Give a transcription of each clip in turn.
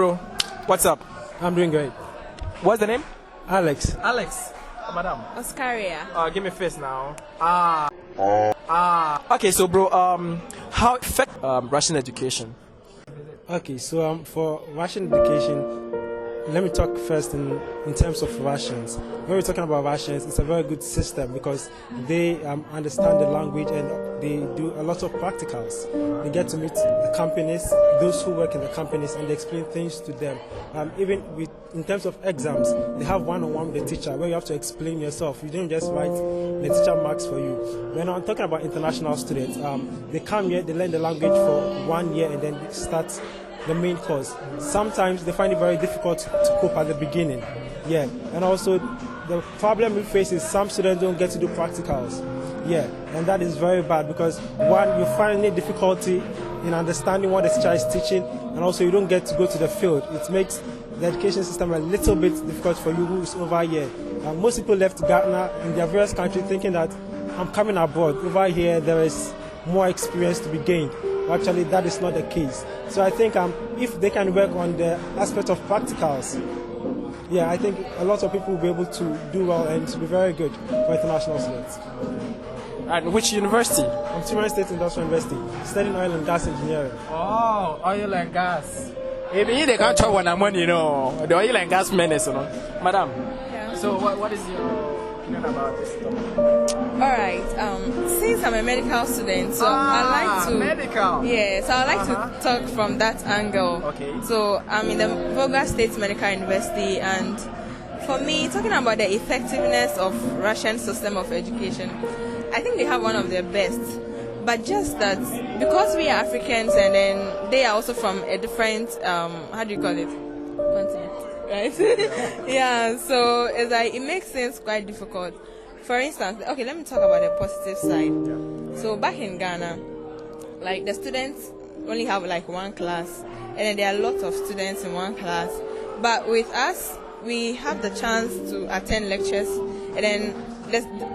bro. What's up? I'm doing great. What's the name? Alex. Alex. Madam. Oscaria. Give me face now. Okay, so bro, how affect Russian education? Okay, so for Russian education, let me talk first in terms of Russians. When we're talking about Russians, it's a very good system because they understand the language and they do a lot of practicals. They get to meet the companies, those who work in the companies, and they explain things to them. Even in terms of exams, they have one-on-one with the teacher where you have to explain yourself. You don't just write, the teacher marks for you. When I'm talking about international students, they come here, they learn the language for 1 year and then they start the main course. Sometimes they find it very difficult to cope at the beginning. Yeah, and also the problem we face is some students don't get to do practicals. Yeah, and that is very bad because one, you find it difficulty in understanding what the teacher is teaching, and also you don't get to go to the field. It makes the education system a little bit difficult for you who's over here. Most people left Ghana in their various countries thinking that I'm coming abroad. Over here there is more experience to be gained. Actually, that is not the case. So I think if they can work on the aspect of practicals, yeah, I think a lot of people will be able to do well and to be very good for international students. And which university? I'm Timor State Industrial University, studying oil and gas engineering. Oh, oil and gas. Maybe they can't talk when I'm on, the oil and gas menace, Madam. Yeah. So what is your opinion about this topic? Alright, since I'm a medical student, so I like to... medical? Yeah, so I like to talk from that angle. Okay. So I'm in the Volga State Medical University, and for me, talking about the effectiveness of Russian system of education, I think they have one of their best. But just that, because we are Africans and then they are also from a different, how do you call it? Continent, right? Yeah, so it's like, it makes things quite difficult. For instance, okay, let me talk about the positive side. So back in Ghana, like the students only have like one class, and then there are lots of students in one class. But with us, we have the chance to attend lectures, and then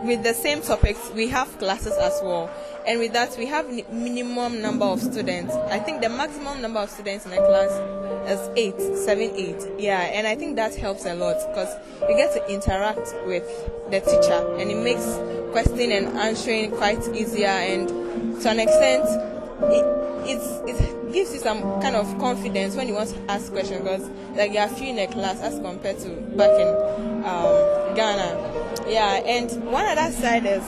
with the same topics, we have classes as well. And with that, we have minimum number of students. I think the maximum number of students in a class is 7, 8. Yeah, and I think that helps a lot because you get to interact with the teacher, and it makes questioning and answering quite easier. And to an extent, it gives you some kind of confidence when you want to ask questions because like you are few in a class as compared to back in Ghana. Yeah, and one other side is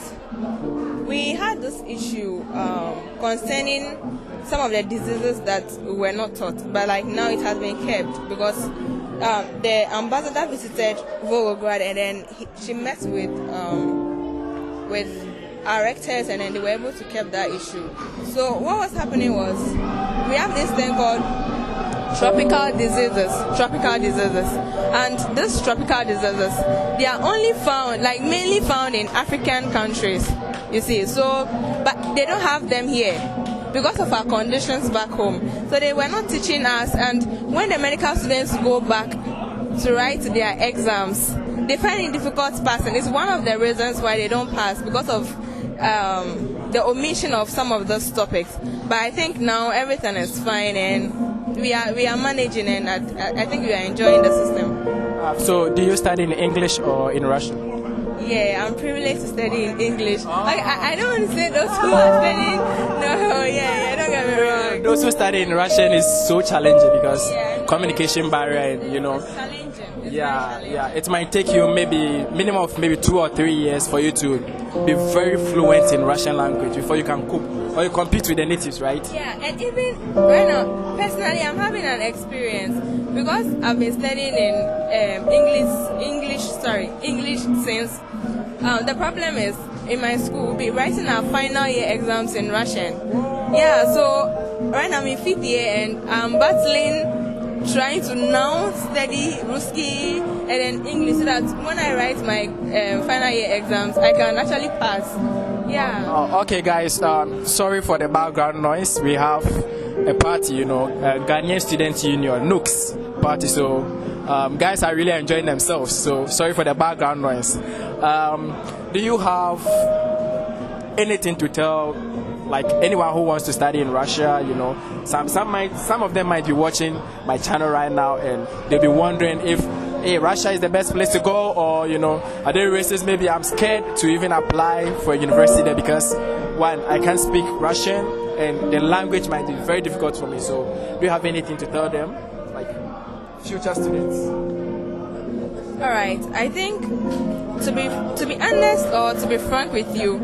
we had this issue concerning some of the diseases that were not taught, but like now it has been kept because the ambassador visited Volgograd, and then she met with our rectors, and then they were able to keep that issue. So what was happening was we have this thing called tropical diseases, and these tropical diseases, they are only found, like mainly found in African countries, you see. So, but they don't have them here because of our conditions back home. So they were not teaching us, and when the medical students go back to write their exams, they find it difficult passing. It's one of the reasons why they don't pass, because of the omission of some of those topics. But I think now everything is fine, and we are managing, and I think we are enjoying the system. So do you study in English or in Russian? Yeah, I'm privileged to study in English. Like, I don't want to say those who are studying. No, yeah, don't get me wrong. Those who study in Russian is so challenging because communication barrier, It's challenging. It's yeah. It might take you maybe minimum of maybe 2 or 3 years for you to be very fluent in Russian language before you can cope or you compete with the natives, right? Yeah, and even right now, personally, I'm having an experience because I've been studying in English since. The problem is in my school, we'll be writing our final year exams in Russian. Yeah, so right now I'm in 5th year and I'm battling, trying to now study Ruski and then English so that when I write my final year exams, I can actually pass. Yeah. Okay, guys, sorry for the background noise. We have a party, Ghanaian Student Union, NUX party, so guys are really enjoying themselves, so sorry for the background noise. Do you have anything to tell like anyone who wants to study in Russia, you know, some of them might be watching my channel right now and they'll be wondering if, hey, Russia is the best place to go, or, you know, are they racist? Maybe I'm scared to even apply for a university there because, one, I can't speak Russian and the language might be very difficult for me. So do you have anything to tell them, like future students? All right, I think to be honest or to be frank with you,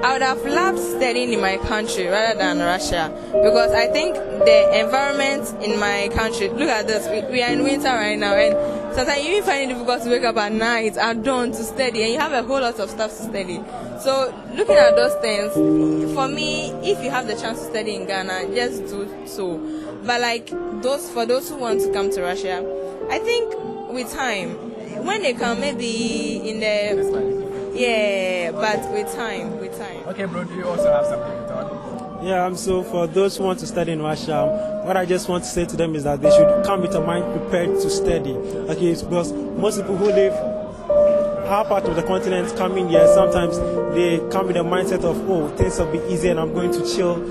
I would have loved studying in my country rather than Russia, because I think the environment in my country, look at this, we are in winter right now, and sometimes you even find it difficult to wake up at night, at dawn to study, and you have a whole lot of stuff to study. So looking at those things, for me, if you have the chance to study in Ghana, just do so. But like for those who want to come to Russia, I think with time, when they come, maybe in the but with time. Okay, bro, do you also have something to talk? Yeah, so for those who want to study in Russia, what I just want to say to them is that they should come with a mind prepared to study. Okay, because most people who live our part of the continent coming here, sometimes they come with a mindset of, oh, things will be easy and I'm going to chill.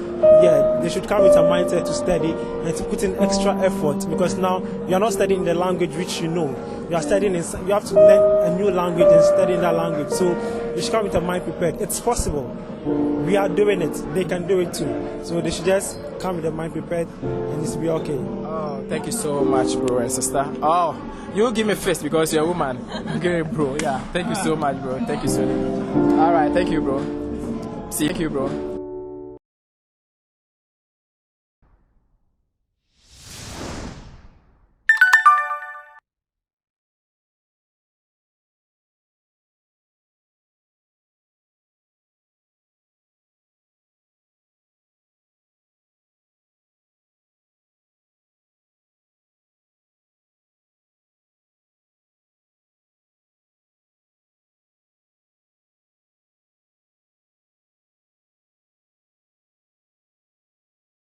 Yeah, they should come with a mindset to study and to put in extra effort, because now you are not studying the language which you know. You are studying, you have to learn a new language and study that language. So you should come with a mind prepared. It's possible. We are doing it. They can do it too. So they should just come with a mind prepared and it's be okay. Oh, thank you so much, bro and sister. Oh, you give me first because you're a woman. Okay, bro. Yeah, thank you so much, bro. Thank you so much. All right, thank you, bro. See you, bro.